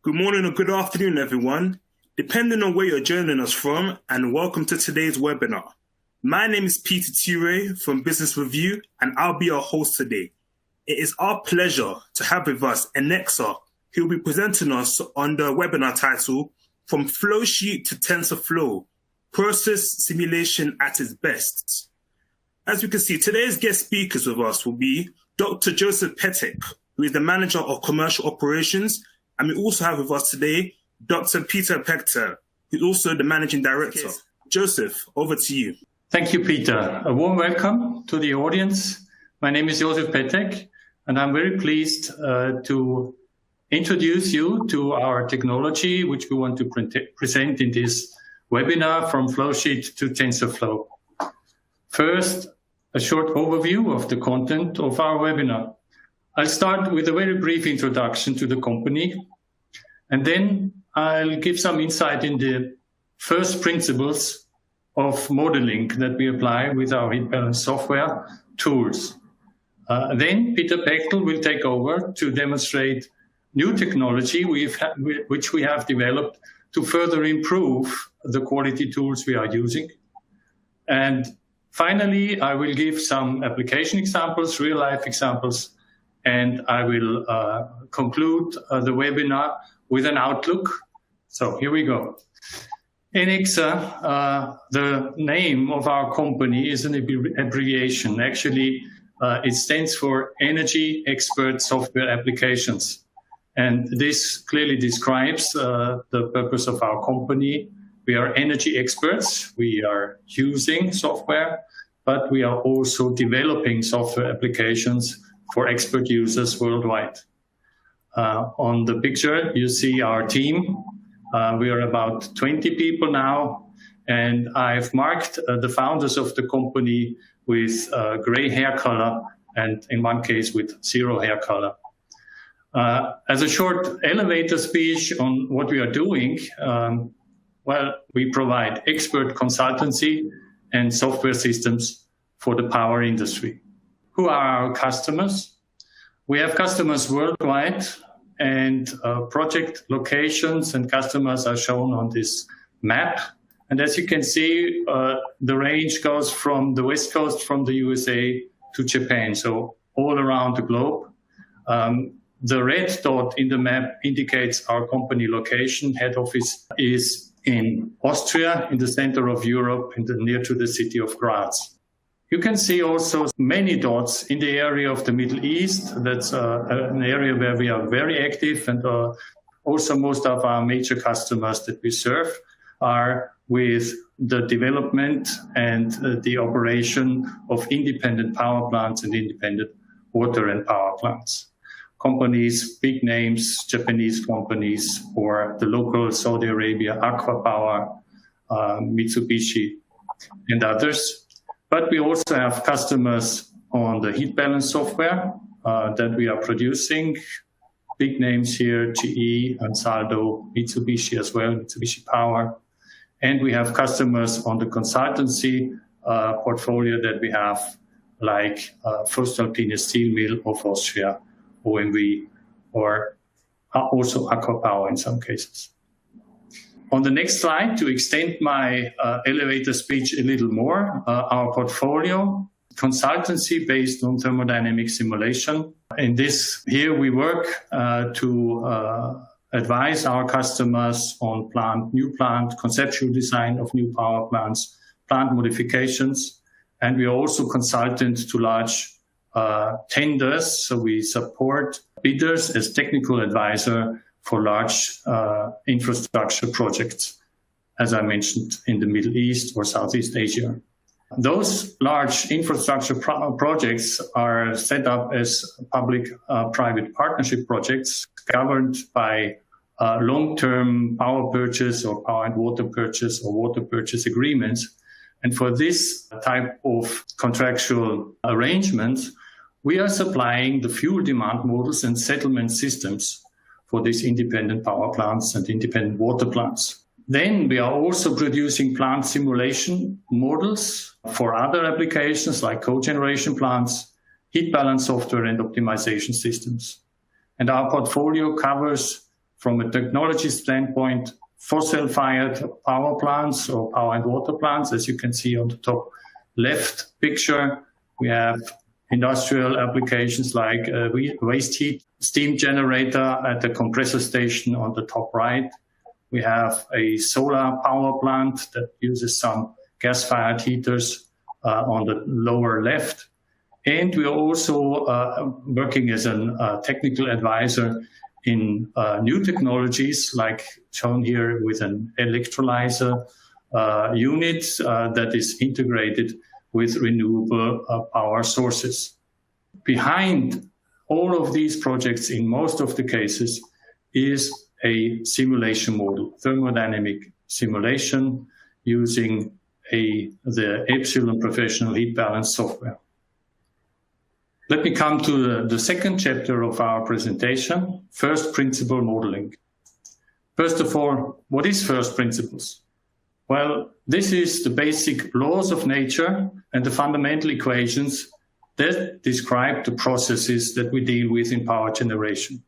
Good morning or good afternoon, everyone, depending on where you're joining us from, and welcome to today's webinar. My name is Peter Ture from Business Review, and I'll be your host today. It is our pleasure to have with us Enexa, who will be presenting us on the webinar title, From Flowsheet to TensorFlow, Process Simulation at its Best. As we can see, today's guest speakers with us will be Dr. Joseph Petek, who is the Manager of Commercial Operations, and we also have with us today Dr. Peter Pector, who's also the Managing Director. Joseph, over to you. Thank you, Peter. A warm welcome to the audience. My name is Joseph Petek, and I'm very pleased to introduce you to our technology, which we want to present in this webinar, From Flowsheet to TensorFlow. First, a short overview of the content of our webinar. I'll start with a very brief introduction to the company, and then I'll give some insight in the first principles of modeling that we apply with our heat balance software tools. Then Peter Pector will take over to demonstrate new technology which we have developed to further improve the quality tools we are using. And finally, I will give some application examples, real-life examples, and I will conclude the webinar with an outlook. So here we go. Enexa, the name of our company, is an abbreviation. Actually, it stands for Energy Expert Software Applications. And this clearly describes the purpose of our company. We are energy experts. We are using software, but we are also developing software applications for expert users worldwide. On the picture, you see our team. We are about 20 people now, and I've marked the founders of the company with gray hair color, and in one case with zero hair color. As a short elevator speech on what we are doing, we provide expert consultancy and software systems for the power industry. Who are our customers? We have customers worldwide, and project locations and customers are shown on this map. And as you can see, the range goes from the West Coast, from the USA to Japan, so all around the globe. The red dot in the map indicates our company location. Head office is in Austria, in the center of Europe, near to the city of Graz. You can see also many dots in the area of the Middle East. That's an area where we are very active, and also most of our major customers that we serve are with the development and the operation of independent power plants and independent water and power plants. Companies, big names, Japanese companies, or the local Saudi Arabia, Aqua Power, Mitsubishi, and others. But we also have customers on the heat balance software that we are producing. Big names here, GE, Ansaldo, Mitsubishi as well, Mitsubishi Power. And we have customers on the consultancy portfolio that we have, like voestalpine Steel Mill of Austria, OMV, or also Aqua Power in some cases. On the next slide, to extend my elevator speech a little more, our portfolio, consultancy based on thermodynamic simulation. In this, here we work to advise our customers on new plant, conceptual design of new power plants, plant modifications, and we are also consultant to large tenders. So we support bidders as technical advisor for large infrastructure projects, as I mentioned, in the Middle East or Southeast Asia. Those large infrastructure projects are set up as public-private partnership projects governed by long-term power purchase or power and water purchase or water purchase agreements. And for this type of contractual arrangements, we are supplying the fuel demand models and settlement systems for these independent power plants and independent water plants. Then we are also producing plant simulation models for other applications like cogeneration plants, heat balance software, and optimization systems. And our portfolio covers from a technology standpoint, fossil-fired power plants or power and water plants, as you can see on the top left picture. We have industrial applications like a waste heat steam generator at the compressor station on the top right. We have a solar power plant that uses some gas-fired heaters on the lower left. And we are also working as a technical advisor in new technologies, like shown here with an electrolyzer unit that is integrated with renewable power sources. Behind all of these projects, in most of the cases, is a simulation model, thermodynamic simulation using the Epsilon professional heat balance software. Let me come to the second chapter of our presentation, first principle modeling. First of all, what is first principles? Well, this is the basic laws of nature and the fundamental equations that describe the processes that we deal with in power generation.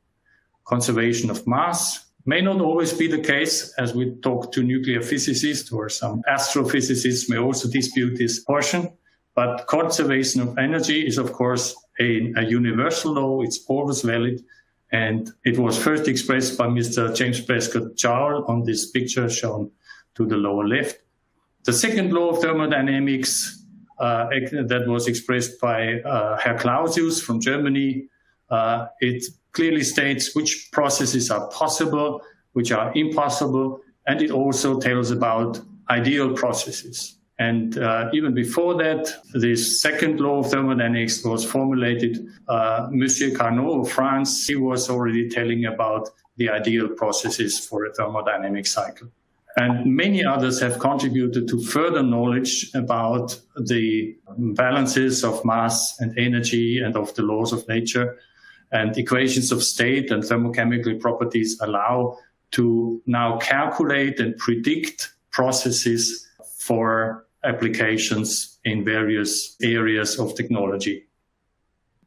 Conservation of mass may not always be the case, as we talk to nuclear physicists, or some astrophysicists may also dispute this portion. But conservation of energy is, of course, a universal law. It's always valid. And it was first expressed by Mr. James Prescott Joule on this picture shown to the lower left. The second law of thermodynamics that was expressed by Herr Clausius from Germany, it clearly states which processes are possible, which are impossible, and it also tells about ideal processes. And even before that, this second law of thermodynamics was formulated. Monsieur Carnot of France, he was already telling about the ideal processes for a thermodynamic cycle. And many others have contributed to further knowledge about the balances of mass and energy and of the laws of nature. And equations of state and thermochemical properties allow to now calculate and predict processes for applications in various areas of technology.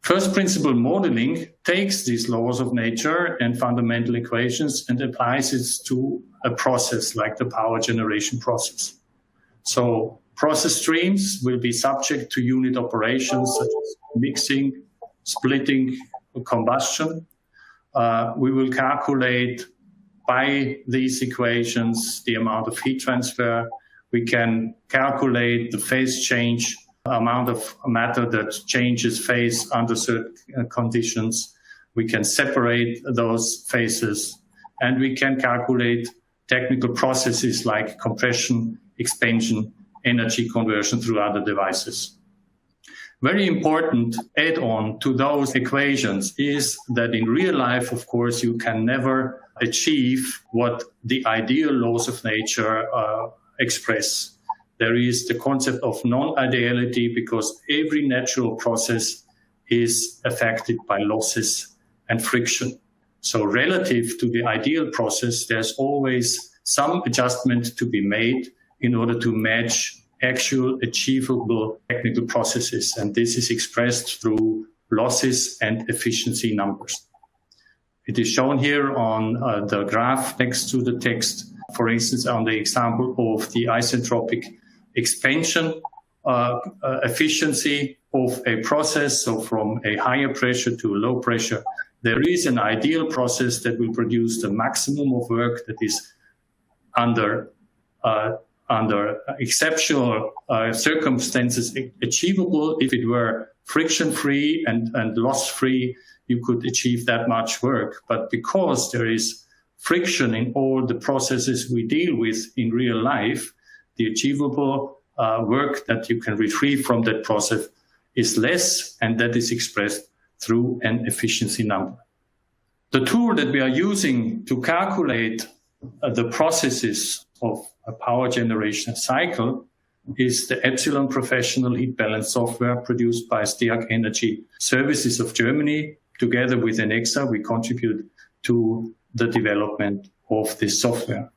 First principle modeling takes these laws of nature and fundamental equations and applies it to a process like the power generation process. So process streams will be subject to unit operations such as mixing, splitting, combustion. We will calculate by these equations the amount of heat transfer. We can calculate the phase change, amount of matter that changes phase under certain conditions. We can separate those phases, and we can calculate technical processes like compression, expansion, energy conversion through other devices. Very important add-on to those equations is that in real life, of course, you can never achieve what the ideal laws of nature express. There is the concept of non-ideality because every natural process is affected by losses and friction. So relative to the ideal process, there's always some adjustment to be made in order to match actual achievable technical processes. And this is expressed through losses and efficiency numbers. It is shown here on the graph next to the text, for instance, on the example of the isentropic expansion efficiency of a process. So from a higher pressure to a low pressure, there is an ideal process that will produce the maximum of work that is under exceptional circumstances achievable. If it were friction-free and loss-free, you could achieve that much work. But because there is friction in all the processes we deal with in real life, the achievable work that you can retrieve from that process is less, and that is expressed through an efficiency number. The tool that we are using to calculate the processes of a power generation cycle is the Epsilon Professional Heat Balance software produced by STEAG Energy Services of Germany. Together with Enexa, we contribute to the development of this software.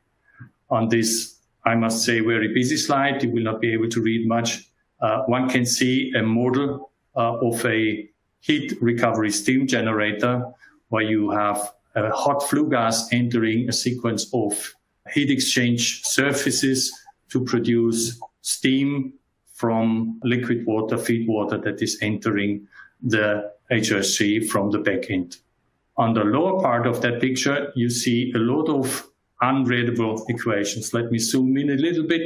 On this, I must say, very busy slide, you will not be able to read much. One can see a model of a heat recovery steam generator where you have a hot flue gas entering a sequence of heat exchange surfaces to produce steam from liquid water, feed water that is entering the HRSG from the back end. On the lower part of that picture, you see a lot of unreadable equations. Let me zoom in a little bit.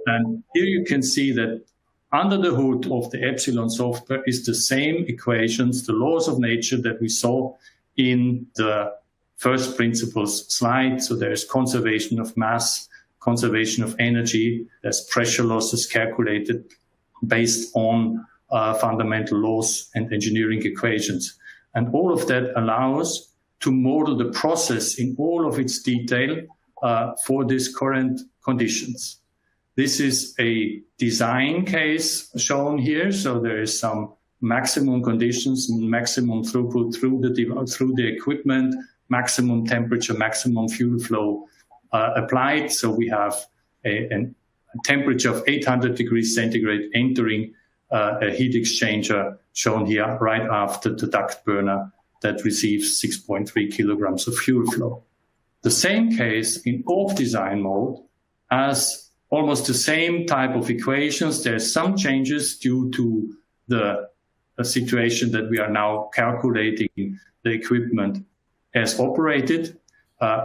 And here you can see that under the hood of the Epsilon software is the same equations, the laws of nature that we saw in the first principles slide. So there's conservation of mass, conservation of energy, there's pressure losses calculated based on fundamental laws and engineering equations. And all of that allows to model the process in all of its detail for these current conditions. This is a design case shown here. So there is some maximum conditions, maximum throughput through the equipment, maximum temperature, maximum fuel flow applied. So we have a temperature of 800 degrees centigrade entering a heat exchanger shown here right after the duct burner that receives 6.3 kilograms of fuel flow. The same case in off design mode as almost the same type of equations. There's some changes due to the situation that we are now calculating the equipment as operated.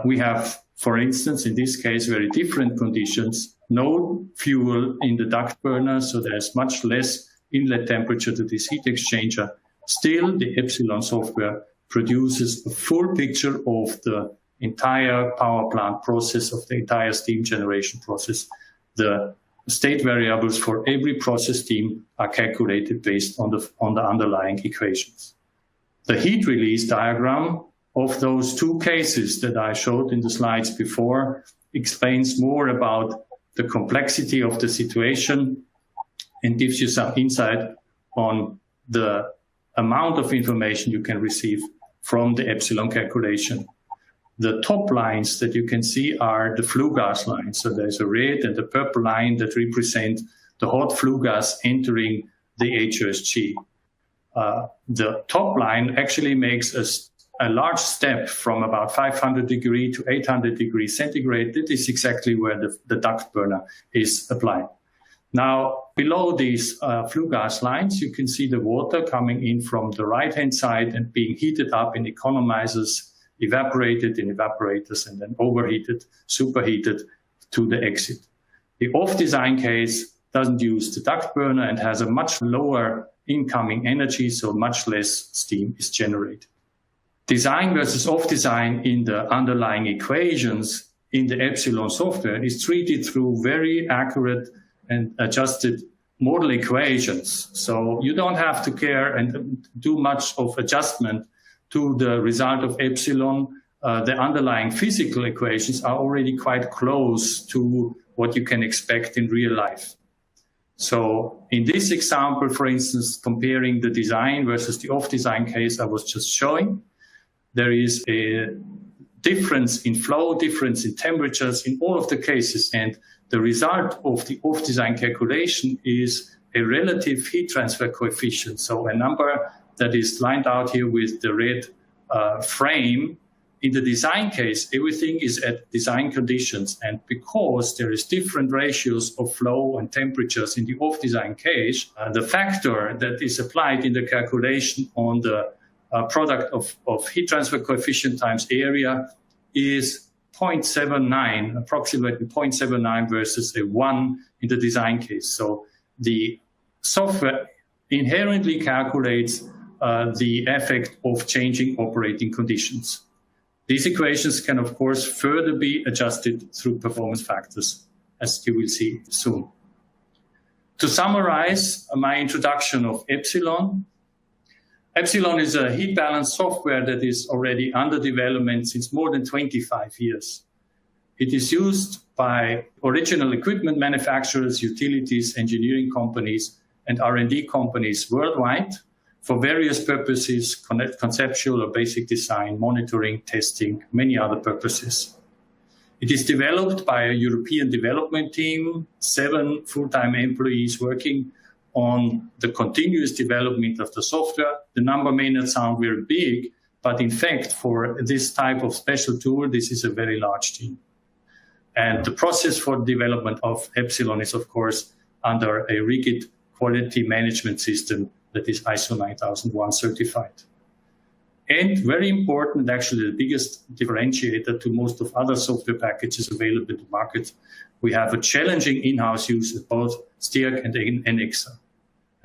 We have, for instance, in this case, very different conditions. No fuel in the duct burner, so there's much less inlet temperature to this heat exchanger. Still, the Epsilon software produces a full picture of the entire power plant process, of the entire steam generation process. The state variables for every process steam are calculated based on the underlying equations. The heat release diagram of those two cases that I showed in the slides before explains more about the complexity of the situation and gives you some insight on the amount of information you can receive from the Epsilon calculation. The top lines that you can see are the flue gas lines. So there's a red and a purple line that represent the hot flue gas entering the HRSG. The top line actually makes a large step from about 500 degree to 800 degrees centigrade. That is exactly where the duct burner is applied. Now, below these flue gas lines, you can see the water coming in from the right-hand side and being heated up in economizers, evaporated in evaporators, and then overheated, superheated to the exit. The off-design case doesn't use the duct burner and has a much lower incoming energy, so much less steam is generated. Design versus off-design in the underlying equations in the Epsilon software is treated through very accurate and adjusted model equations. So you don't have to care and do much of adjustment to the result of Epsilon. The underlying physical equations are already quite close to what you can expect in real life. So in this example, for instance, comparing the design versus the off-design case I was just showing, there is a difference in flow, difference in temperatures in all of the cases. And the result of the off-design calculation is a relative heat transfer coefficient. So a number that is lined out here with the red frame. In the design case, everything is at design conditions. And because there is different ratios of flow and temperatures in the off-design case, the factor that is applied in the calculation on the product of heat transfer coefficient times area is 0.79, approximately 0.79 versus a 1 in the design case. So the software inherently calculates the effect of changing operating conditions. These equations can, of course, further be adjusted through performance factors, as you will see soon. To summarize my introduction of Epsilon, Epsilon is a heat balance software that is already under development since more than 25 years. It is used by original equipment manufacturers, utilities, engineering companies, and R&D companies worldwide for various purposes, conceptual or basic design, monitoring, testing, many other purposes. It is developed by a European development team, 7 full-time employees working on the continuous development of the software. The number may not sound very big, But in fact, for this type of special tool, this is a very large team. And the process for development of Epsilon is, of course, under a rigid quality management system that is ISO 9001 certified. And very important, actually the biggest differentiator to most of other software packages available in the market, we have a challenging in-house use of both STIAC and NXA.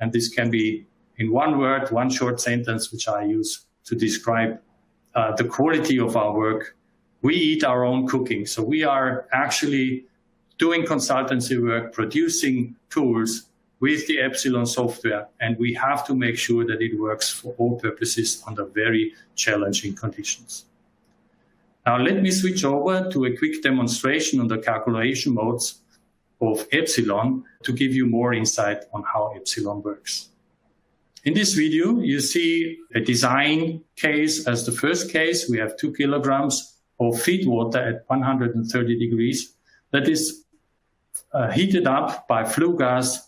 And this can be in one word, one short sentence, which I use to describe the quality of our work. We eat our own cooking. So we are actually doing consultancy work, producing tools with the Epsilon software, and we have to make sure that it works for all purposes under very challenging conditions. Now let me switch over to a quick demonstration on the calculation modes of Epsilon to give you more insight on how Epsilon works. In this video, you see a design case as the first case. We have 2 kilograms of feed water at 130 degrees that is heated up by flue gas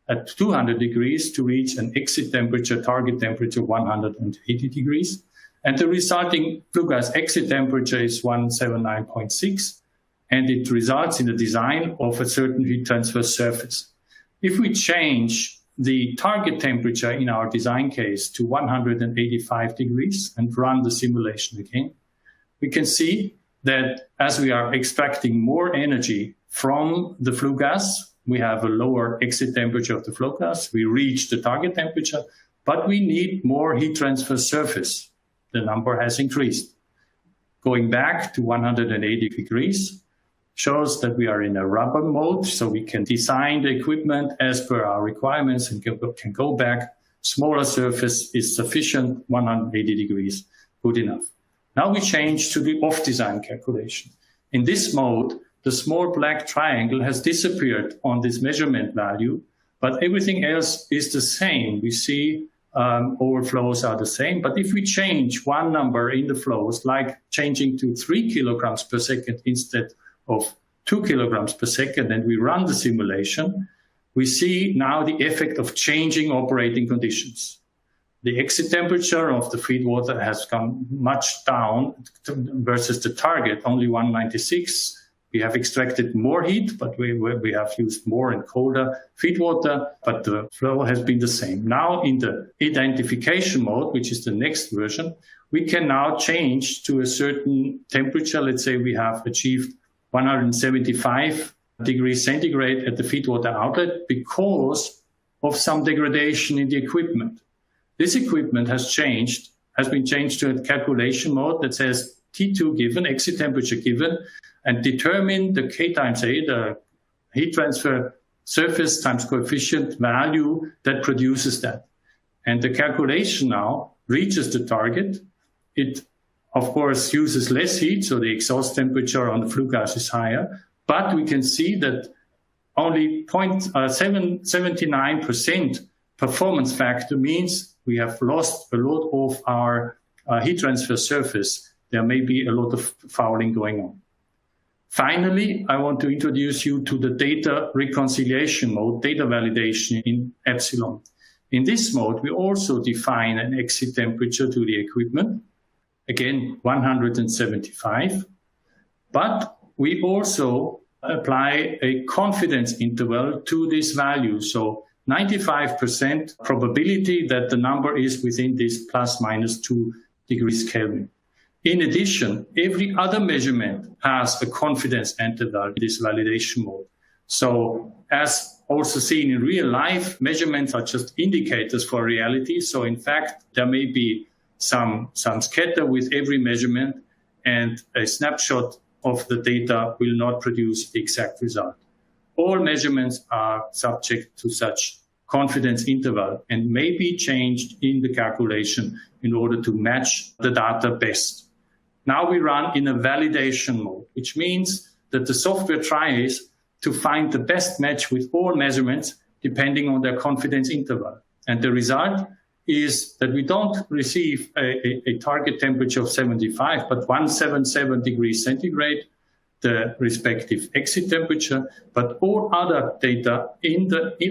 at 200 degrees to reach an exit temperature, target temperature 180 degrees. And the resulting flue gas exit temperature is 179.6, and it results in the design of a certain heat transfer surface. If we change the target temperature in our design case to 185 degrees and run the simulation again, we can see that as we are extracting more energy from the flue gas, we have a lower exit temperature of the flue gas. We reach the target temperature, but we need more heat transfer surface. The number has increased. Going back to 180 degrees shows that we are in a rubber mode, so we can design the equipment as per our requirements and can go back. Smaller surface is sufficient, 180 degrees, good enough. Now we change to the off-design calculation. In this mode, the small black triangle has disappeared on this measurement value, but everything else is the same. We see overflows are the same, but if we change one number in the flows, like changing to 3 kilograms per second instead of 2 kilograms per second, and we run the simulation, we see now the effect of changing operating conditions. The exit temperature of the feed water has come much down versus the target, only 196. We have extracted more heat, but we have used more and colder feed water, but the flow has been the same. Now in the identification mode, which is the next version, we can now change to a certain temperature. Let's say we have achieved 175 degrees centigrade at the feed water outlet because of some degradation in the equipment. This equipment has been changed to a calculation mode that says T2 given, exit temperature given, and determine the K times A, the heat transfer surface times coefficient value that produces that. And the calculation now reaches the target. It, of course, uses less heat, so the exhaust temperature on the flue gas is higher, but we can see that only 0.79% performance factor means we have lost a lot of our heat transfer surface. There may be a lot of fouling going on. Finally, I want to introduce you to the data reconciliation mode, data validation in Epsilon. In this mode, we also define an exit temperature to the equipment, again, 175, but we also apply a confidence interval to this value. So 95% probability that the number is within this plus minus 2 degrees Kelvin. In addition, every other measurement has a confidence interval in this validation mode. So as also seen in real life, measurements are just indicators for reality. So in fact, there may be some scatter with every measurement, and a snapshot of the data will not produce the exact result. All measurements are subject to such confidence interval and may be changed in the calculation in order to match the data best. Now we run in a validation mode, which means that the software tries to find the best match with all measurements depending on their confidence interval. And the result is that we don't receive a target temperature of 75, but 177 degrees centigrade, the respective exit temperature, but all other data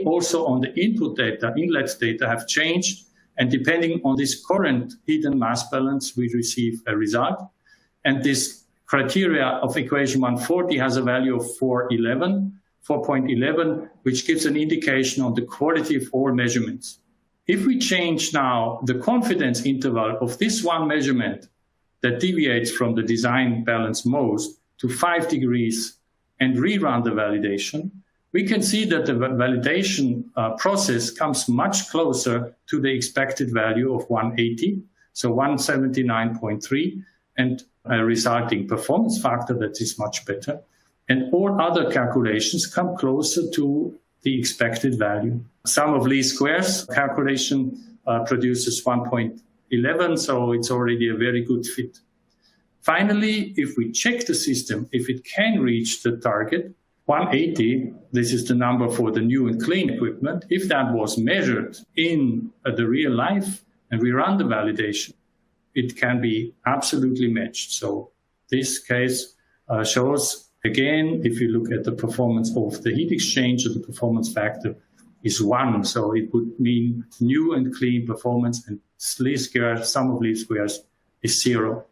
also on the input data, inlet data have changed, And depending on this current hidden mass balance, we receive a result. And this criteria of equation 140 has a value of 4.11, which gives an indication on the quality of all measurements. If we change now the confidence interval of this one measurement that deviates from the design balance most to 5 degrees and rerun the validation, we can see that the validation process comes much closer to the expected value of 180, so 179.3, and a resulting performance factor that is much better. And all other calculations come closer to the expected value. Sum of least squares calculation produces 1.11, so it's already a very good fit. Finally, if we check the system, if it can reach the target, 180, this is the number for the new and clean equipment, if that was measured in the real life and we run the validation, it can be absolutely matched. So this case shows, again, if you look at the performance of the heat exchanger, the performance factor is 1. So it would mean new and clean performance, and least squares, sum of least squares is 0.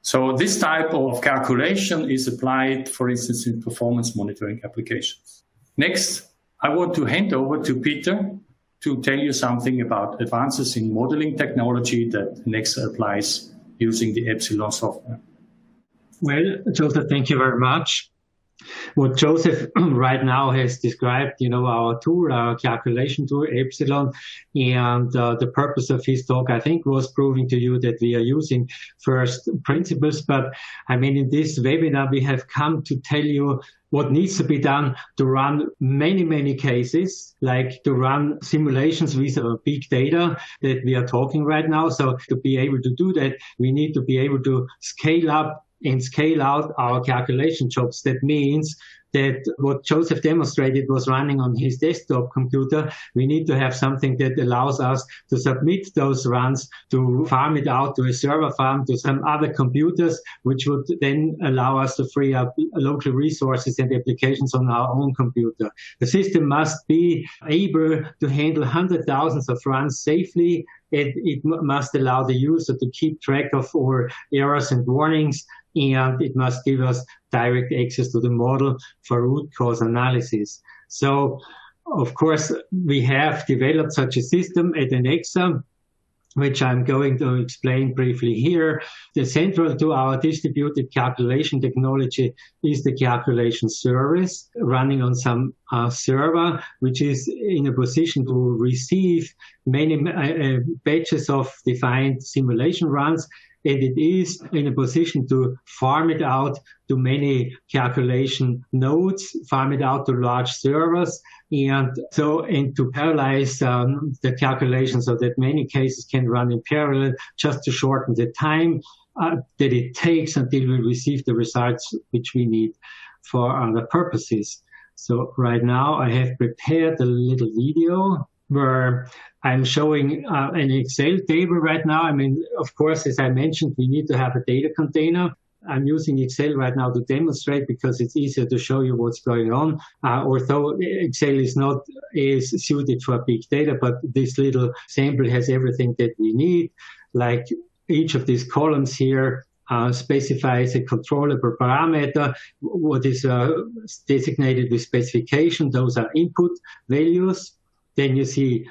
So this type of calculation is applied, for instance, in performance monitoring applications. Next, I want to hand over to Peter to tell you something about advances in modeling technology that Nexa applies using the Epsilon software. Well, Joseph, thank you very much. What Joseph right now has described, our tool, our calculation tool, Epsilon, and the purpose of his talk, I think, was proving to you that we are using first principles. But in this webinar, we have come to tell you what needs to be done to run many, many cases, like to run simulations with big data that we are talking right now. So to be able to do that, we need to be able to scale up and scale out our calculation jobs. That means that what Joseph demonstrated was running on his desktop computer. We need to have something that allows us to submit those runs, to farm it out to a server farm, to some other computers, which would then allow us to free up local resources and applications on our own computer. The system must be able to handle hundreds of thousands of runs safely, and it must allow the user to keep track of all errors and warnings, and it must give us direct access to the model for root cause analysis. So, of course, we have developed such a system at Nexa, which I'm going to explain briefly here. The central to our distributed calculation technology is the calculation service running on some server, which is in a position to receive many batches of defined simulation runs, and it is in a position to farm it out to many calculation nodes, farm it out to large servers, and to parallelize the calculation so that many cases can run in parallel, just to shorten the time that it takes until we receive the results which we need for other purposes. So right now I have prepared a little video where I'm showing an Excel table right now. Of course, as I mentioned, we need to have a data container. I'm using Excel right now to demonstrate because it's easier to show you what's going on. Although Excel is not as suited for big data, but this little sample has everything that we need. Like each of these columns here specifies a controllable parameter, what is designated with specification. Those are input values. Then you see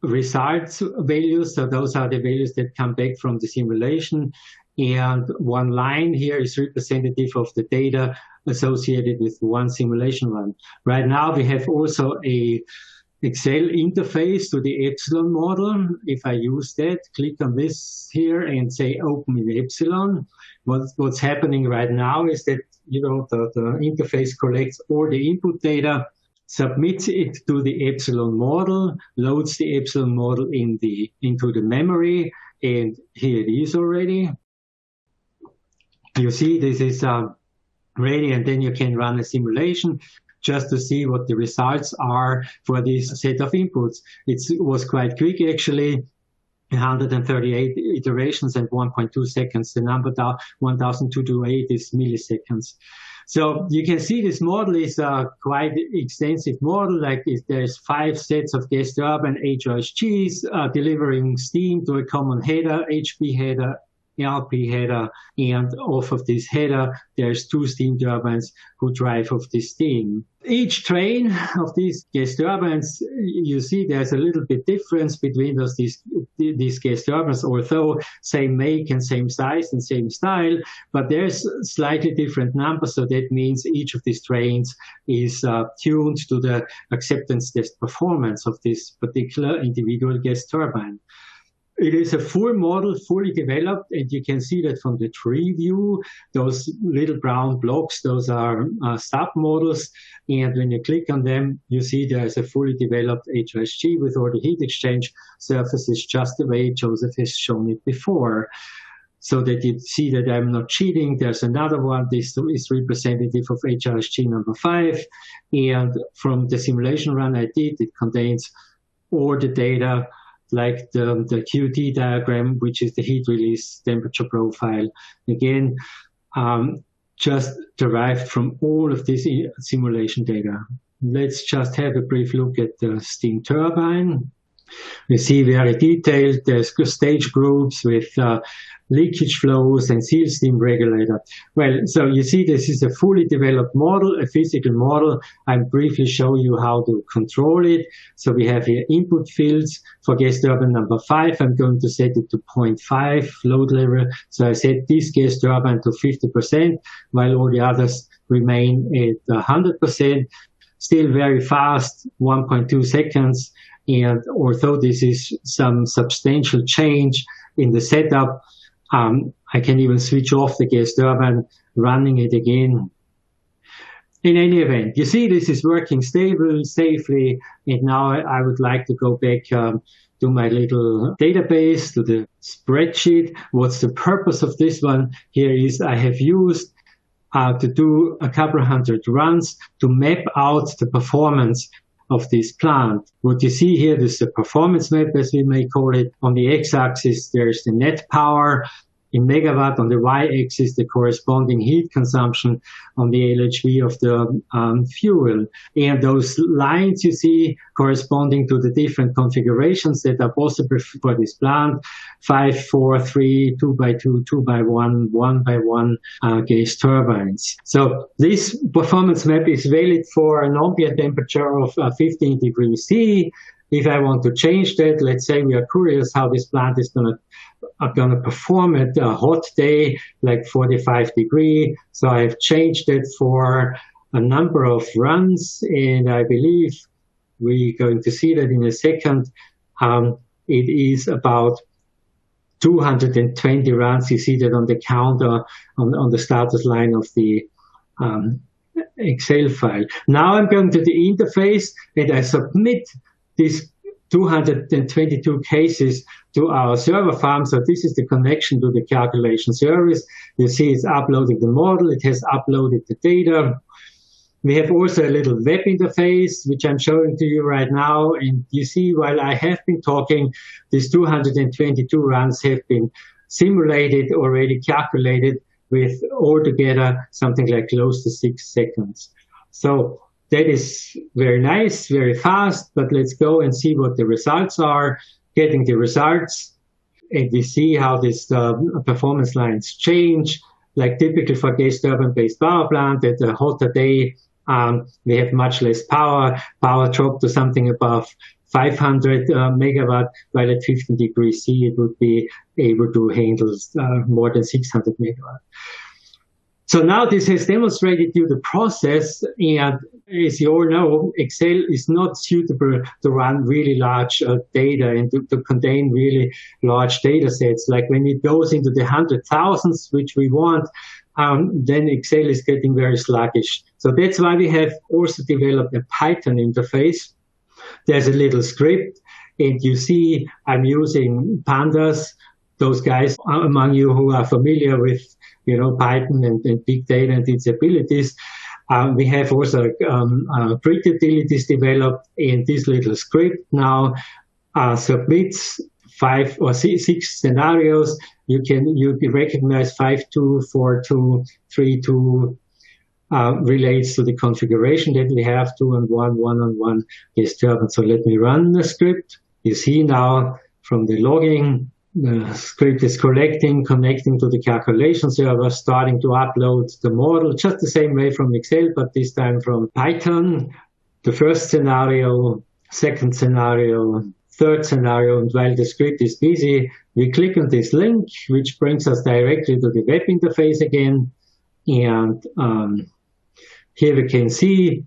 results values, so those are the values that come back from the simulation. And one line here is representative of the data associated with one simulation run. Right now we have also a Excel interface to the Epsilon model. If I use that, click on this here and say open in Epsilon. What's happening right now is that the interface collects all the input data, submits it to the Epsilon model, loads the Epsilon model into the memory, and here it is already. You see this is ready, and then you can run a simulation just to see what the results are for this set of inputs. It was quite quick actually. 138 iterations and 1.2 seconds. The number 1,228 is milliseconds. So you can see this model is a quite extensive model. Like there's 5 sets of gas turbine HRSGs delivering steam to a common header, HP header, LP header, and off of this header, there's 2 steam turbines who drive off this steam. Each train of these gas turbines, you see there's a little bit difference between these gas turbines, although same make and same size and same style, but there's slightly different numbers. So that means each of these trains is tuned to the acceptance test performance of this particular individual gas turbine. It is a full model, fully developed, and you can see that from the tree view. Those little brown blocks, those are sub-models, and when you click on them, you see there's a fully developed HRSG with all the heat exchange surfaces, just the way Joseph has shown it before. So that you see that I'm not cheating. There's another one. This is representative of HRSG number 5, and from the simulation run I did, it contains all the data, like the QT diagram, which is the heat release temperature profile. Again, just derived from all of this simulation data. Let's just have a brief look at the steam turbine. You see very detailed, there's stage groups with leakage flows and seal steam regulator. Well, so you see this is a fully developed model, a physical model. I'll briefly show you how to control it. So we have here input fields for gas turbine number 5. I'm going to set it to 0.5 load level. So I set this gas turbine to 50%, while all the others remain at 100%. Still very fast, 1.2 seconds. And although this is some substantial change in the setup, I can even switch off the gas turbine, running it again. In any event, you see this is working stable, safely, and now I would like to go back to my little database, to the spreadsheet. What's the purpose of this one? Here is I have used to do a couple hundred runs to map out the performance of this plant. What you see here is the performance map, as we may call it. On the x-axis, there's the net power in megawatt. On the y-axis, the corresponding heat consumption on the LHV of the fuel. And those lines you see corresponding to the different configurations that are possible for this plant: 5, 4, 3, 2x2, 2x1, 1x1 gas turbines. So this performance map is valid for an ambient temperature of 15 degrees C. If I want to change that, let's say we are curious how this plant is going to perform at a hot day, like 45 degrees. So I've changed it for a number of runs, and I believe we're going to see that in a second. It is about 220 runs. You see that on the counter on the status line of the Excel file. Now I'm going to the interface, and I submit these 222 cases to our server farm. So this is the connection to the calculation service. You see it's uploading the model. It has uploaded the data. We have also a little web interface, which I'm showing to you right now. And you see, while I have been talking, these 222 runs have been simulated, already calculated, with altogether something like close to 6 seconds. So that is very nice, very fast, but let's go and see what the results are. Getting the results, and we see how this performance lines change. Like typical for gas turbine-based power plant, at a hotter day, we have much less power. Power dropped to something above 500 megawatt, while at 15 degrees C, it would be able to handle more than 600 megawatt. So now this has demonstrated you the process, and as you all know, Excel is not suitable to run really large data and to contain really large data sets. Like when it goes into the 100,000s, which we want, then Excel is getting very sluggish. So that's why we have also developed a Python interface. There's a little script, and you see I'm using pandas. Those guys among you who are familiar with Python and big data and its abilities. We have also grid utilities developed, and this little script now submits 5 or 6 scenarios. You recognize 5, 2, 4, 2, 3, 2 relates to the configuration that we have, 2 and 1, 1 and 1 gas turbine. So let me run the script. You see now from the logging, the script is connecting to the calculation server, starting to upload the model, just the same way from Excel, but this time from Python. The first scenario, second scenario, third scenario, and while the script is busy, we click on this link, which brings us directly to the web interface again. And here we can see,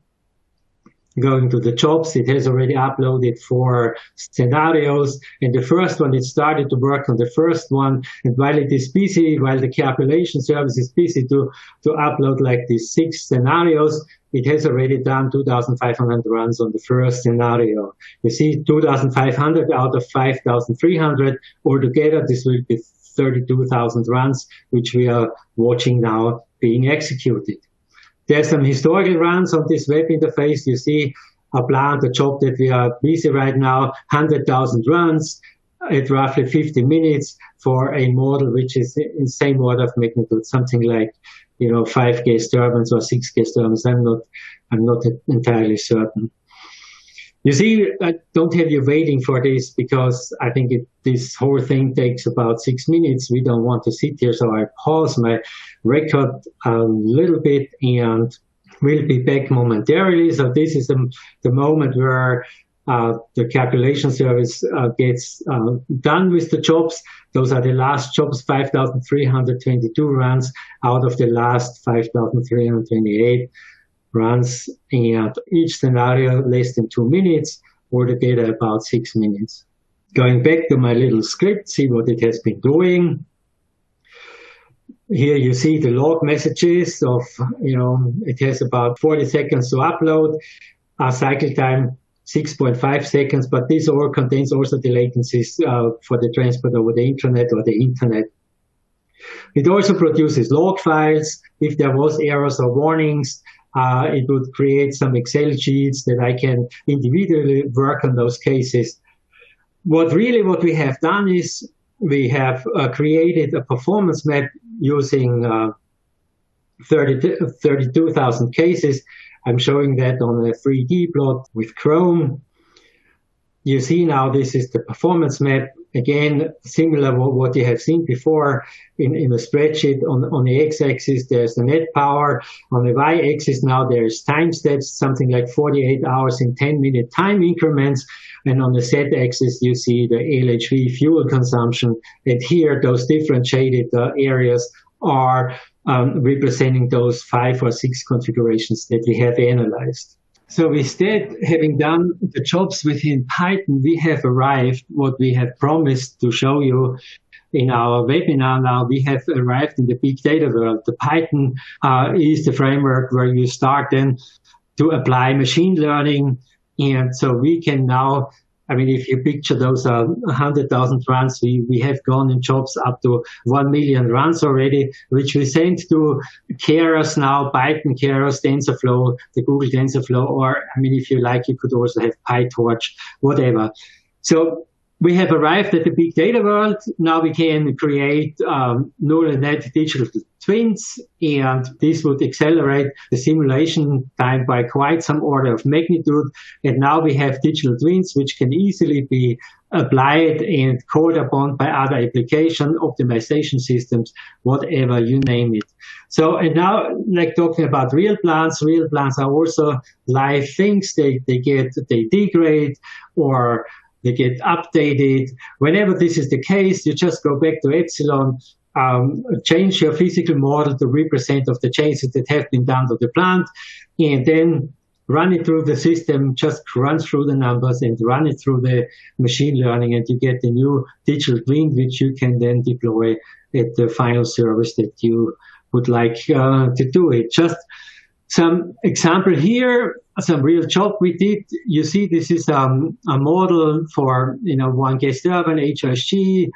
going to the jobs, it has already uploaded 4 scenarios. And the first one, it started to work on the first one. And while it is busy, while the calculation service is busy to upload like these 6 scenarios, it has already done 2,500 runs on the first scenario. You see 2,500 out of 5,300. Altogether, this will be 32,000 runs, which we are watching now being executed. There's some historical runs on this web interface. You see a plant, a job that we are busy right now, 100,000 runs at roughly 50 minutes for a model which is in same order of magnitude, something like 5 gas turbines or 6 gas turbines. I'm not entirely certain. You see, I don't have you waiting for this because I think this whole thing takes about 6 minutes. We don't want to sit here, so I pause my record a little bit and we'll be back momentarily. So this is the moment where the calculation service gets done with the jobs. Those are the last jobs, 5,322 runs out of the last 5,328 runs, and each scenario less than 2 minutes, altogether about 6 minutes. Going back to my little script, see what it has been doing. Here you see the log messages of, it has about 40 seconds to upload, cycle time 6.5 seconds, but this all contains also the latencies for the transport over the intranet or the internet. It also produces log files. If there was errors or warnings, it would create some Excel sheets that I can individually work on those cases. What we have done is we have created a performance map using 32,000 cases. I'm showing that on a 3D plot with Chrome. You see now this is the performance map. Again, similar to what you have seen before in a spreadsheet. On the x-axis, there's the net power. On the y-axis now there's time steps, something like 48 hours in 10-minute time increments. And on the z-axis, you see the LHV fuel consumption. And here, those differentiated areas are representing those 5 or 6 configurations that we have analyzed. So instead, having done the jobs within Python, we have arrived what we have promised to show you in our webinar. Now we have arrived in the big data world. The Python is the framework where you start then to apply machine learning. And so we can now, if you picture those 100,000 runs, we have gone in jobs up to 1 million runs already, which we send to Keras now, Python, Keras, TensorFlow, the Google TensorFlow, or, if you like, you could also have PyTorch, whatever. So we have arrived at the big data world. Now we can create neural net digital twins, and this would accelerate the simulation time by quite some order of magnitude. And now we have digital twins, which can easily be applied and called upon by other application optimization systems, whatever you name it. So, and now, like talking about real plants are also live things. They degrade or they get updated. Whenever this is the case, you just go back to Epsilon, change your physical model to represent of the changes that have been done to the plant, and then run it through the system, just run through the numbers and run it through the machine learning, and you get the new digital twin, which you can then deploy at the final service that you would like to do it. Just some example here, some real job we did. You see, this is a model for 1 gas turbine, HRSG,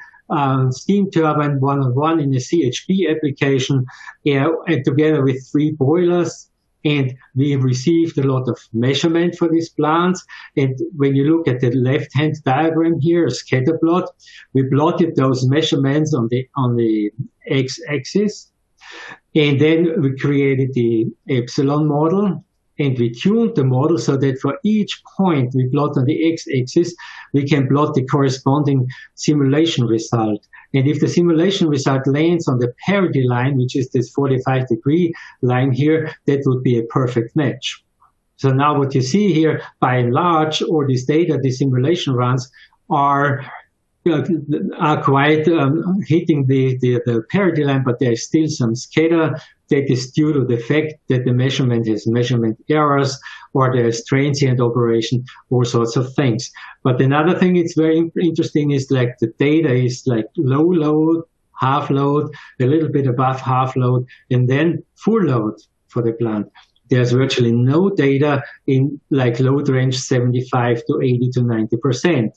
steam turbine, 1-on-1 in a CHP application, and together with 3 boilers. And we received a lot of measurement for these plants. And when you look at the left-hand diagram here, a scatter plot, we plotted those measurements on the x-axis. And then we created the epsilon model, and we tuned the model so that for each point we plot on the x-axis, we can plot the corresponding simulation result. And if the simulation result lands on the parity line, which is this 45-degree line here, that would be a perfect match. So now what you see here, by and large, all this data, the simulation runs are quite hitting the parity line, but there's still some scatter that is due to the fact that the measurement has measurement errors, or there's transient operation, all sorts of things. But another thing that's very interesting is like the data is like low load, half load, a little bit above half load, and then full load for the plant. There's virtually no data in like load range 75 to 80 to 90%.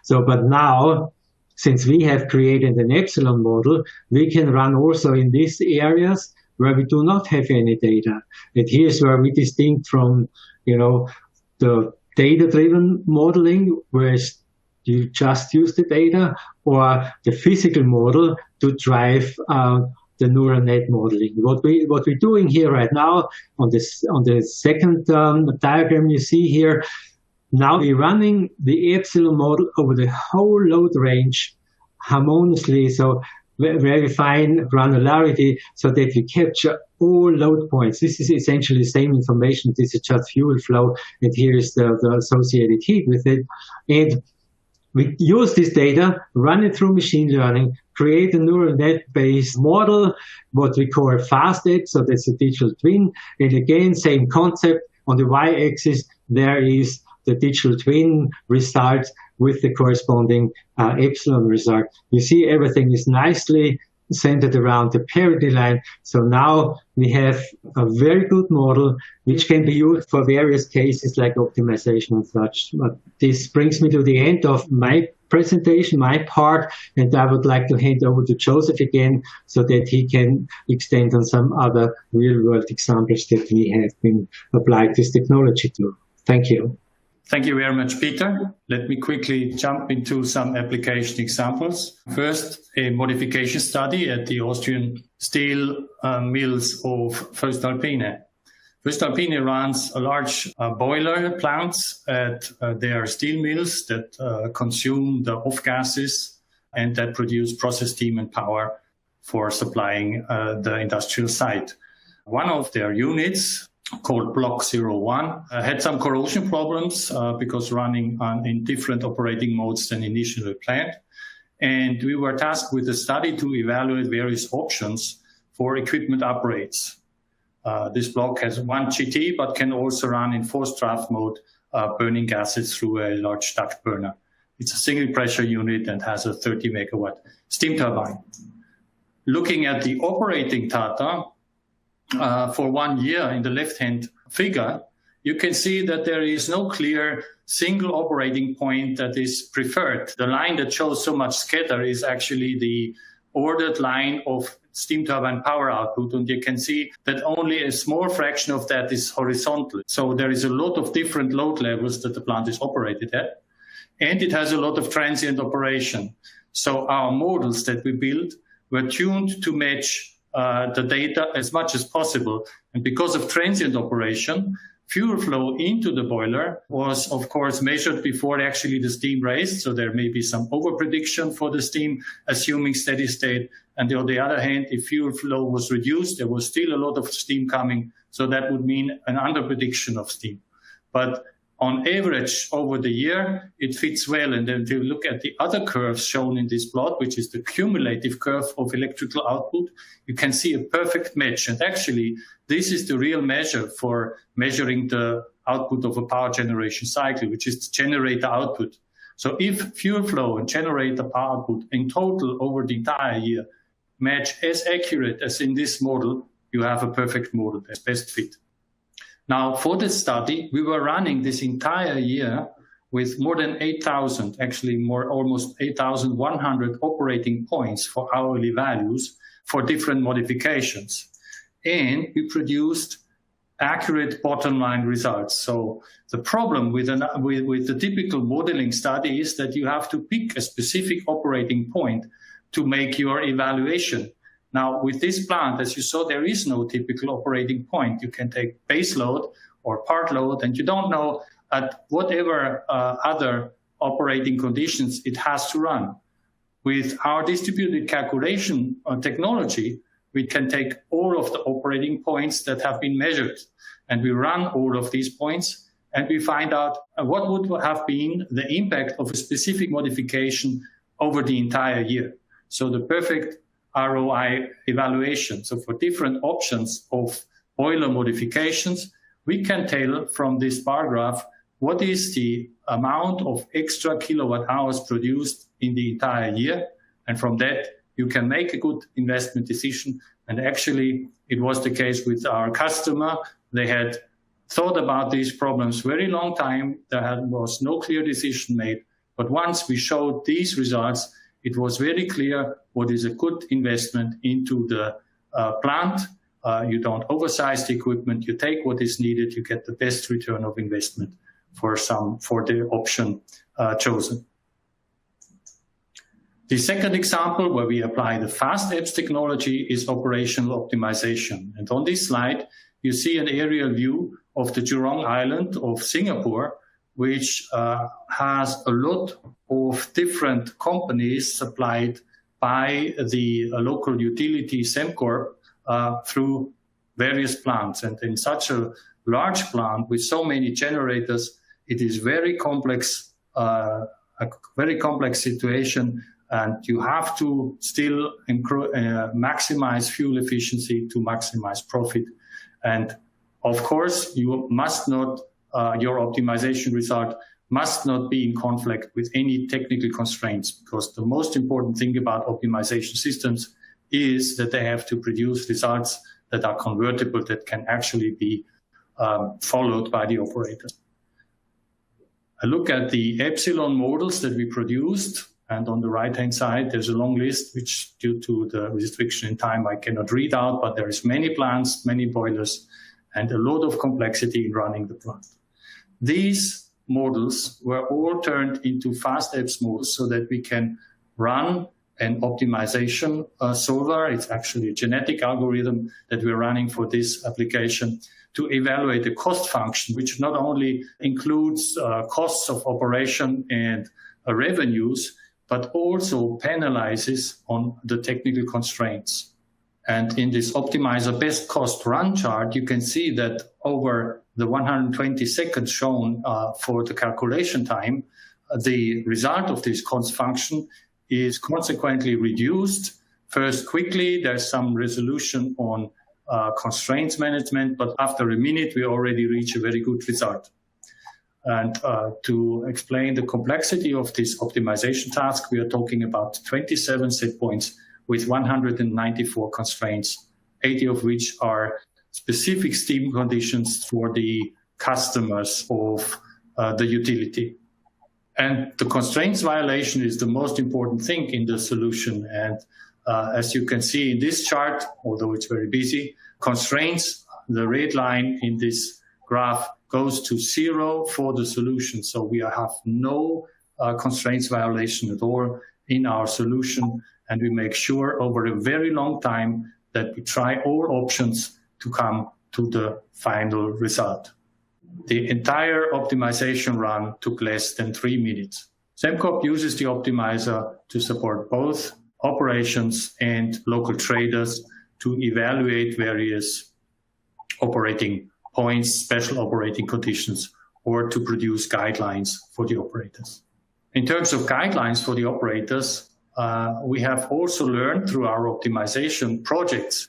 So, but now, since we have created an epsilon model, we can run also in these areas where we do not have any data. And here's where we distinct from, the data-driven modeling, where you just use the data, or the physical model to drive the neural net modeling. What we're doing here right now on the second diagram you see here, now we're running the epsilon model over the whole load range harmoniously, so very fine granularity, so that you capture all load points. This is essentially the same information. This is just fuel flow, and here is the associated heat with it. And we use this data, run it through machine learning, create a neural net-based model, what we call FastEBS, so that's a digital twin. And again, same concept. On the y-axis, there is the digital twin result with the corresponding epsilon result. You see everything is nicely centered around the parity line. So now we have a very good model which can be used for various cases like optimization and such. But this brings me to the end of my presentation, my part, and I would like to hand over to Joseph again so that he can extend on some other real-world examples that we have been applied this technology to. Thank you. Thank you very much, Peter. Let me quickly jump into some application examples. First, a modification study at the Austrian steel mills of voestalpine. voestalpine runs a large boiler plants at their steel mills that consume the off-gases and that produce process steam and power for supplying the industrial site. One of their units, called Block 01, had some corrosion problems because running in different operating modes than initially planned. And we were tasked with a study to evaluate various options for equipment upgrades. This block has one GT, but can also run in forced draft mode, burning gases through a large duct burner. It's a single pressure unit and has a 30 megawatt steam turbine. Looking at the operating data, for 1 year in the left-hand figure, you can see that there is no clear single operating point that is preferred. The line that shows so much scatter is actually the ordered line of steam turbine power output, and you can see that only a small fraction of that is horizontal. So there is a lot of different load levels that the plant is operated at, and it has a lot of transient operation. So our models that we built were tuned to match the data as much as possible. And because of transient operation, fuel flow into the boiler was, of course, measured before actually the steam raised. So there may be some overprediction for the steam, assuming steady state. And on the other hand, if fuel flow was reduced, there was still a lot of steam coming. So that would mean an underprediction of steam. But on average, over the year, it fits well. And then if you look at the other curves shown in this plot, which is the cumulative curve of electrical output, you can see a perfect match. And actually, this is the real measure for measuring the output of a power generation cycle, which is the generator output. So if fuel flow and generator power output in total over the entire year match as accurate as in this model, you have a perfect model as best fit. Now, for this study, we were running this entire year with more than 8,000, actually almost 8,100 operating points for hourly values for different modifications. And we produced accurate bottom line results. So the problem with the typical modeling study is that you have to pick a specific operating point to make your evaluation. Now, with this plant, as you saw, there is no typical operating point. You can take base load or part load, and you don't know at whatever other operating conditions it has to run. With our distributed calculation technology, we can take all of the operating points that have been measured, and we run all of these points, and we find out what would have been the impact of a specific modification over the entire year. So the perfect ROI evaluation. So for different options of boiler modifications, we can tell from this bar graph what is the amount of extra kilowatt hours produced in the entire year. And from that, you can make a good investment decision. And actually, it was the case with our customer. They had thought about these problems very long time. There was no clear decision made. But once we showed these results, it was very clear what is a good investment into the plant. You don't oversize the equipment. You take what is needed. You get the best return of investment for the option chosen. The second example where we apply the FastEBS technology is operational optimization. And on this slide, you see an aerial view of the Jurong island of Singapore, which has a lot of different companies supplied by the local utility Sembcorp through various plants. And in such a large plant with so many generators, it is very complex, a very complex situation, and you have to still maximize fuel efficiency to maximize profit. And of course, you must not, your optimization result must not be in conflict with any technical constraints, because the most important thing about optimization systems is that they have to produce results that are convertible, that can actually be followed by the operator. I look at the epsilon models that we produced, and on the right-hand side, there's a long list, which due to the restriction in time, I cannot read out, but there is many plants, many boilers, and a lot of complexity in running the plant. These models were all turned into FastEBS models so that we can run an optimization solver. It's actually a genetic algorithm that we're running for this application to evaluate the cost function, which not only includes costs of operation and revenues, but also penalizes on the technical constraints. And in this optimizer best cost run chart, you can see that over the 120 seconds shown for the calculation time, the result of this cost function is consequently reduced. First, quickly, there's some resolution on constraints management, but after a minute, we already reach a very good result. And to explain the complexity of this optimization task, we are talking about 27 set points with 194 constraints, 80 of which are specific steam conditions for the customers of the utility. And the constraints violation is the most important thing in the solution. And as you can see in this chart, although it's very busy, constraints, the red line in this graph goes to 0 for the solution. So we have no constraints violation at all in our solution. And we make sure over a very long time that we try all options to come to the final result. The entire optimization run took less than 3 minutes. Sembcorp uses the optimizer to support both operations and local traders to evaluate various operating points, special operating conditions, or to produce guidelines for the operators. In terms of guidelines for the operators, we have also learned through our optimization projects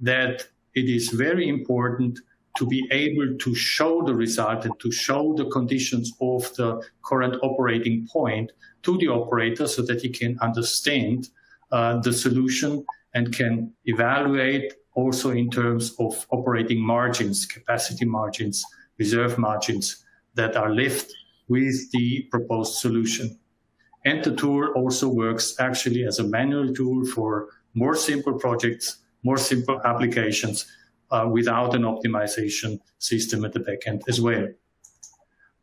that it is very important to be able to show the result and to show the conditions of the current operating point to the operator so that he can understand the solution and can evaluate also in terms of operating margins, capacity margins, reserve margins that are left with the proposed solution. And the tool also works actually as a manual tool for more simple projects, more simple applications, without an optimization system at the back end as well.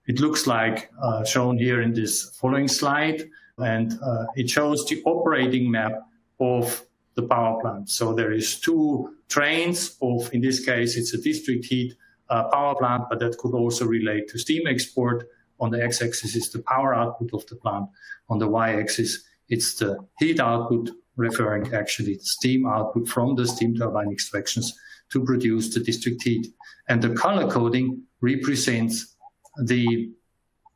It looks like shown here in this following slide, and it shows the operating map of the power plant. So there is two trains of, in this case, it's a district heat power plant, but that could also relate to steam export. On the x-axis is the power output of the plant. On the y-axis, it's the heat output, referring actually to steam output from the steam turbine extractions to produce the district heat. And the color coding represents the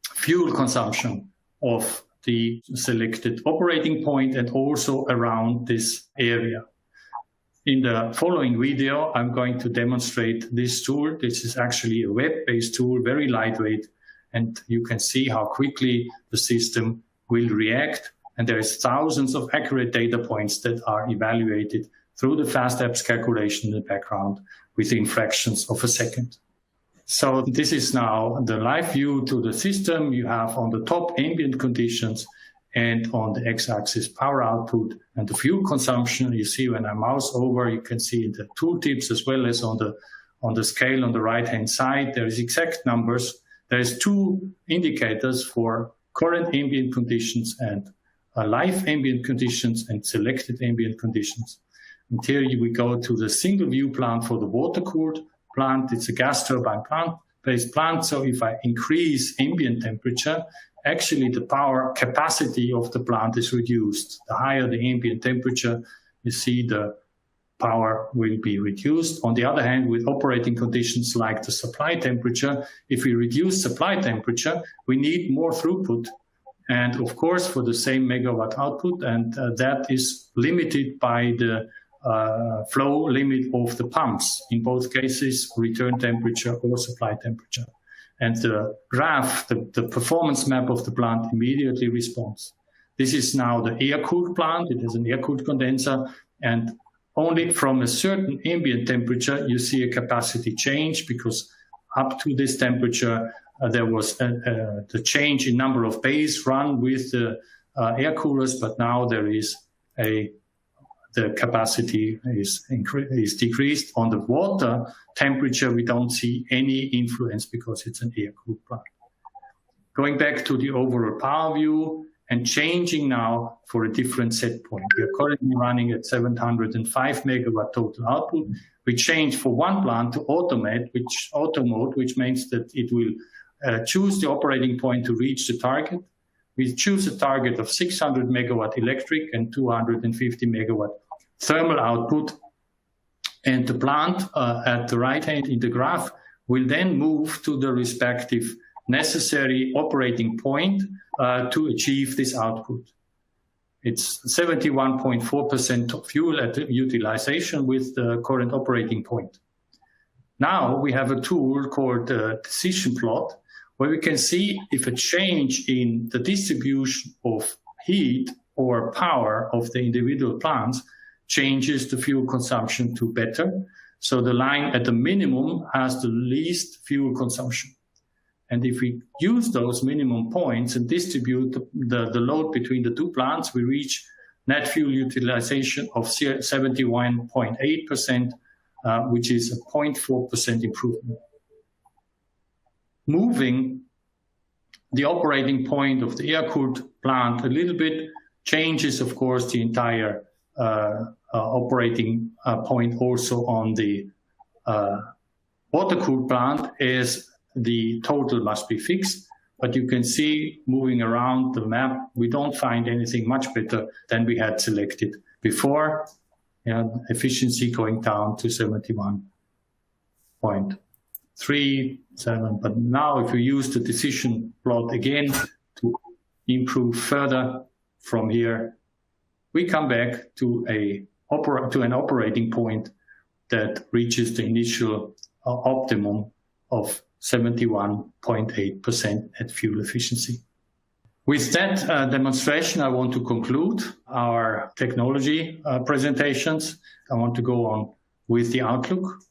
fuel consumption of the selected operating point and also around this area. In the following video, I'm going to demonstrate this tool. This is actually a web-based tool, very lightweight, and you can see how quickly the system will react. And there is thousands of accurate data points that are evaluated through the FastEBS calculation in the background within fractions of a second. So this is now the live view to the system. You have on the top ambient conditions and on the x-axis power output and the fuel consumption. You see when I mouse over, you can see the tooltips as well as on the scale on the right-hand side. There is exact numbers. There is two indicators for current ambient conditions and live ambient conditions and selected ambient conditions. And here we go to the single view plant for the water-cooled plant. It's a gas turbine based plant. So if I increase ambient temperature, actually the power capacity of the plant is reduced. The higher the ambient temperature, you see the power will be reduced. On the other hand, with operating conditions like the supply temperature, if we reduce supply temperature, we need more throughput. And of course, for the same megawatt output, and that is limited by the flow limit of the pumps, in both cases, return temperature or supply temperature. And the graph, the performance map of the plant immediately responds. This is now the air-cooled plant. It has an air-cooled condenser, and only from a certain ambient temperature, you see a capacity change, because up to this temperature, there was the change in number of bays run with the air coolers, but now there is the capacity is decreased. On the water temperature, we don't see any influence because it's an air-cooled plant. Going back to the overall power view and changing now for a different set point. We are currently running at 705 megawatt total output. We change for one plant to auto mode, which means that it will choose the operating point to reach the target. We choose a target of 600 megawatt electric and 250 megawatt thermal output. And the plant at the right hand in the graph will then move to the respective necessary operating point to achieve this output. It's 71.4% fuel at utilization with the current operating point. Now we have a tool called decision plot, where we can see if a change in the distribution of heat or power of the individual plants changes the fuel consumption to better. So the line at the minimum has the least fuel consumption. And if we use those minimum points and distribute the load between the two plants, we reach net fuel utilization of 71.8%, which is a 0.4% improvement. Moving the operating point of the air-cooled plant a little bit changes, of course, the entire operating point also on the water-cooled plant, as the total must be fixed. But you can see moving around the map, we don't find anything much better than we had selected before. Efficiency going down to 71.37. But now if we use the decision plot again to improve further from here, we come back to an operating point that reaches the initial optimum of 71.8% at fuel efficiency. With that demonstration, I want to conclude our technology presentations. I want to go on with the outlook.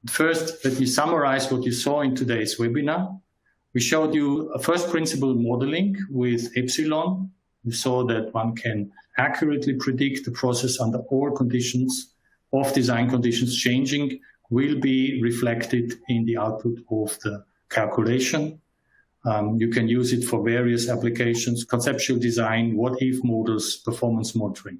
First, let me summarize what you saw in today's webinar. We showed you a first principle modeling with Epsilon. We saw that one can accurately predict the process under all conditions of design conditions changing will be reflected in the output of the calculation. You can use it for various applications, conceptual design, what-if models, performance monitoring.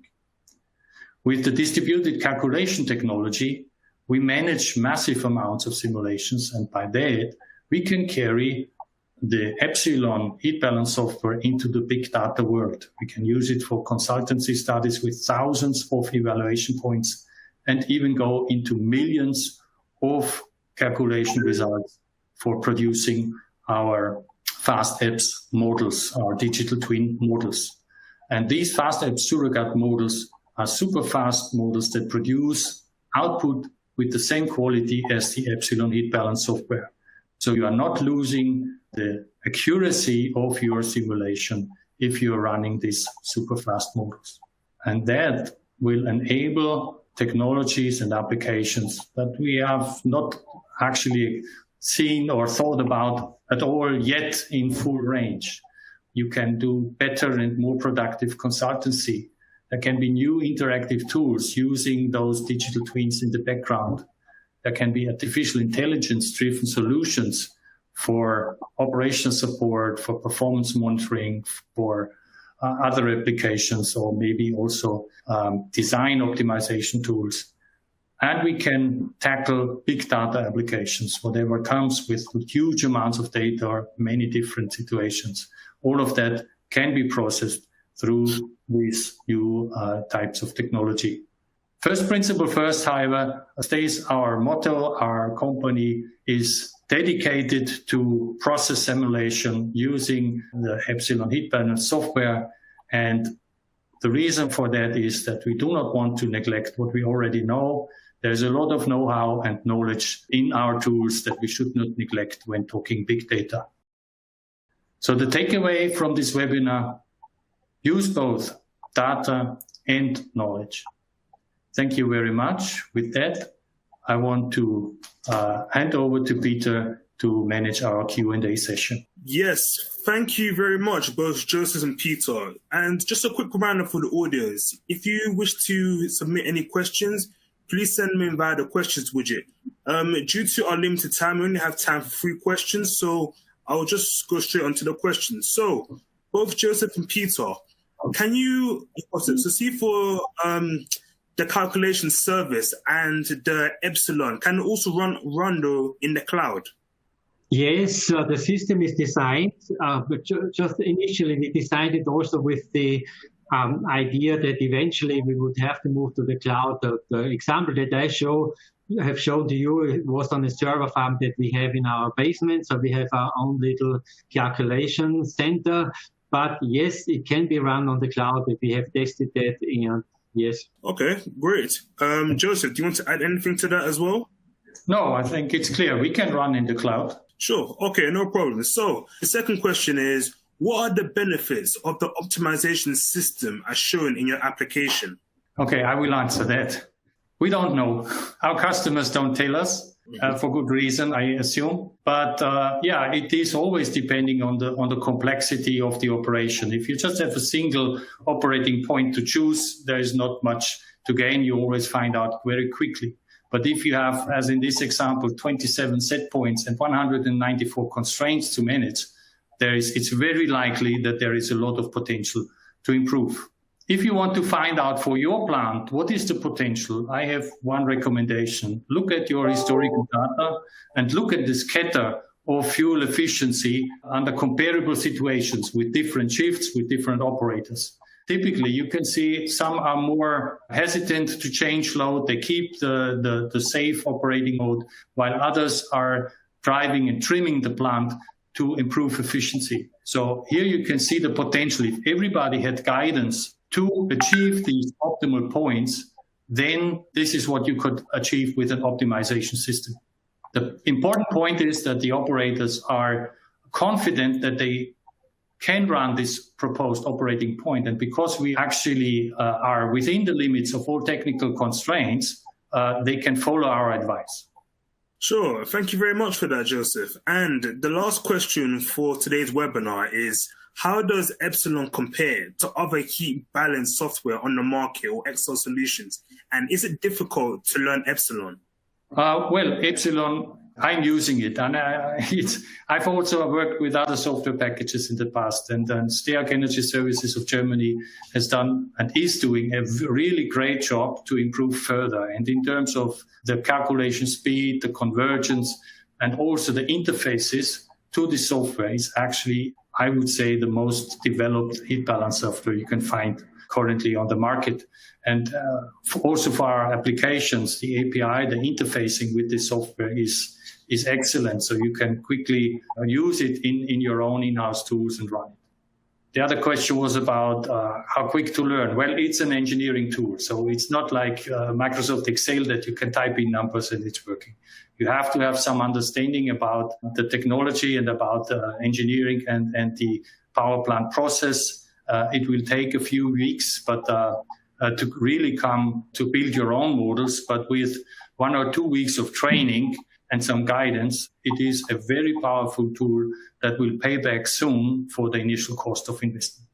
With the distributed calculation technology, we manage massive amounts of simulations, and by that, we can carry the Epsilon heat balance software into the big data world. We can use it for consultancy studies with thousands of evaluation points and even go into millions of calculation results for producing our FastEBS models, our digital twin models. And these FastEBS surrogate models are super fast models that produce output with the same quality as the Epsilon heat balance software. So you are not losing the accuracy of your simulation if you are running these super fast models. And that will enable technologies and applications that we have not actually seen or thought about at all yet in full range. You can do better and more productive consultancy. There can be new interactive tools using those digital twins in the background. There can be artificial intelligence-driven solutions for operation support, for performance monitoring, for other applications, or maybe also design optimization tools. And we can tackle big data applications, whatever comes with huge amounts of data or many different situations. All of that can be processed through these new types of technology. First principle first, however, stays our motto. Our company is dedicated to process simulation using the Epsilon heat balance software. And the reason for that is that we do not want to neglect what we already know. There's a lot of know-how and knowledge in our tools that we should not neglect when talking big data. So the takeaway from this webinar, use both data and knowledge. Thank you very much. With that, I want to hand over to Peter to manage our Q&A session. Yes, thank you very much, both Joseph and Peter. And just a quick reminder for the audience, if you wish to submit any questions, please send them in via the questions widget. Due to our limited time, we only have time for 3 questions, so I'll just go straight onto the questions. So, both Joseph and Peter, can you, so see for the calculation service and the Epsilon, can it also run though in the cloud? Yes, the system is designed, but just initially we designed it also with the idea that eventually we would have to move to the cloud. The example that I have shown to you was on a server farm that we have in our basement. So we have our own little calculation center. But yes, it can be run on the cloud if we have tested that. And yes. Okay, great. Joseph, do you want to add anything to that as well? No, I think it's clear. We can run in the cloud. Sure. Okay, no problem. So the second question is, what are the benefits of the optimization system as shown in your application? Okay, I will answer that. We don't know. Our customers don't tell us for good reason, I assume. But yeah, it is always depending on the complexity of the operation. If you just have a single operating point to choose, there is not much to gain. You always find out very quickly. But if you have, as in this example, 27 set points and 194 constraints to manage, it's very likely that there is a lot of potential to improve. If you want to find out for your plant, what is the potential? I have one recommendation. Look at your historical data and look at the scatter of fuel efficiency under comparable situations with different shifts, with different operators. Typically, you can see some are more hesitant to change load. They keep the safe operating mode, while others are driving and trimming the plant to improve efficiency. So here you can see the potential. If everybody had guidance to achieve these optimal points, then this is what you could achieve with an optimization system. The important point is that the operators are confident that they can run this proposed operating point. And because we actually are within the limits of all technical constraints, they can follow our advice. Sure. Thank you very much for that, Joseph. And the last question for today's webinar is, how does Epsilon compare to other heat balance software on the market or Excel solutions? And is it difficult to learn Epsilon? Well, Epsilon, I'm using it, and I've also worked with other software packages in the past, and STEAG Energy Services of Germany has done and is doing a really great job to improve further. And in terms of the calculation speed, the convergence, and also the interfaces to the software is actually, I would say, the most developed heat balance software you can find currently on the market. And also for our applications, the API, the interfacing with the software is excellent. So you can quickly use it in your own in-house tools and run it. The other question was about how quick to learn. Well, it's an engineering tool. So it's not like Microsoft Excel that you can type in numbers and it's working. You have to have some understanding about the technology and about engineering and the power plant process. It will take a few weeks, but to really come to build your own models, but with 1 or 2 weeks of training and some guidance, it is a very powerful tool that will pay back soon for the initial cost of investment.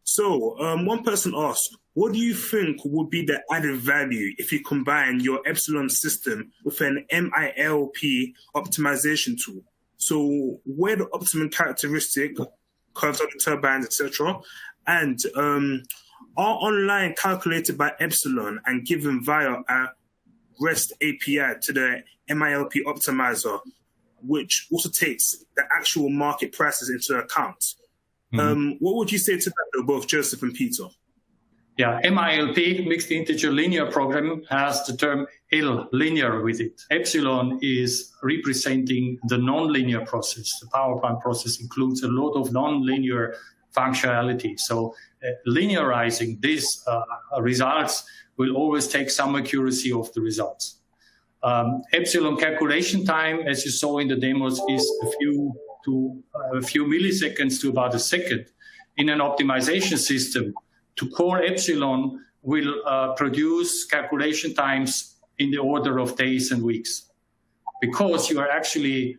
So one person asked, what do you think would be the added value if you combine your Epsilon system with an MILP optimization tool? So where the optimum characteristic, curves on the turbines, etc., and are online calculated by Epsilon and given via a REST API to the MILP optimizer, which also takes the actual market prices into account. What would you say to that, though, both Joseph and Peter? Yeah, MILP, mixed integer linear program, has the term L, linear, with it. Epsilon is representing the non-linear process. The power plant process includes a lot of non-linear functionality. So linearizing these results will always take some accuracy of the results. Epsilon calculation time, as you saw in the demos, is a few milliseconds to about a second. In an optimization system, to call Epsilon will produce calculation times in the order of days and weeks, because you are actually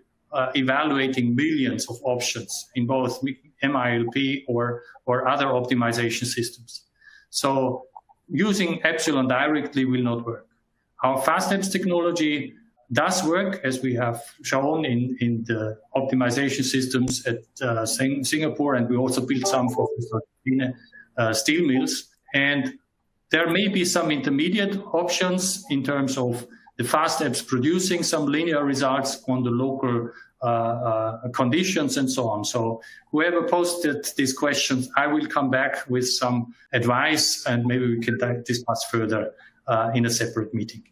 evaluating millions of options in both MILP or other optimization systems. So using Epsilon directly will not work. Our FastEBS technology does work, as we have shown in the optimization systems at Singapore, and we also built some for steel mills. And there may be some intermediate options in terms of the FastEBS producing some linear results on the local conditions and so on. So whoever posted these questions, I will come back with some advice, and maybe we can discuss further in a separate meeting.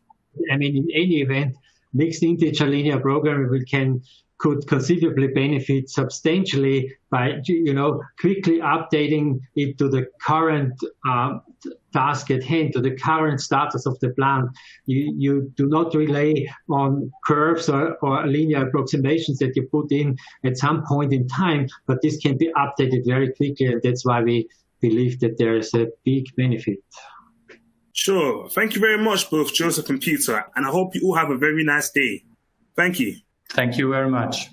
I mean, in any event, mixed integer linear programming could considerably benefit substantially by, quickly updating it to the current task at hand, to the current status of the plant. You do not rely on curves or linear approximations that you put in at some point in time, but this can be updated very quickly, and that's why we believe that there is a big benefit. Sure. Thank you very much, both Joseph and Peter, and I hope you all have a very nice day. Thank you. Thank you very much.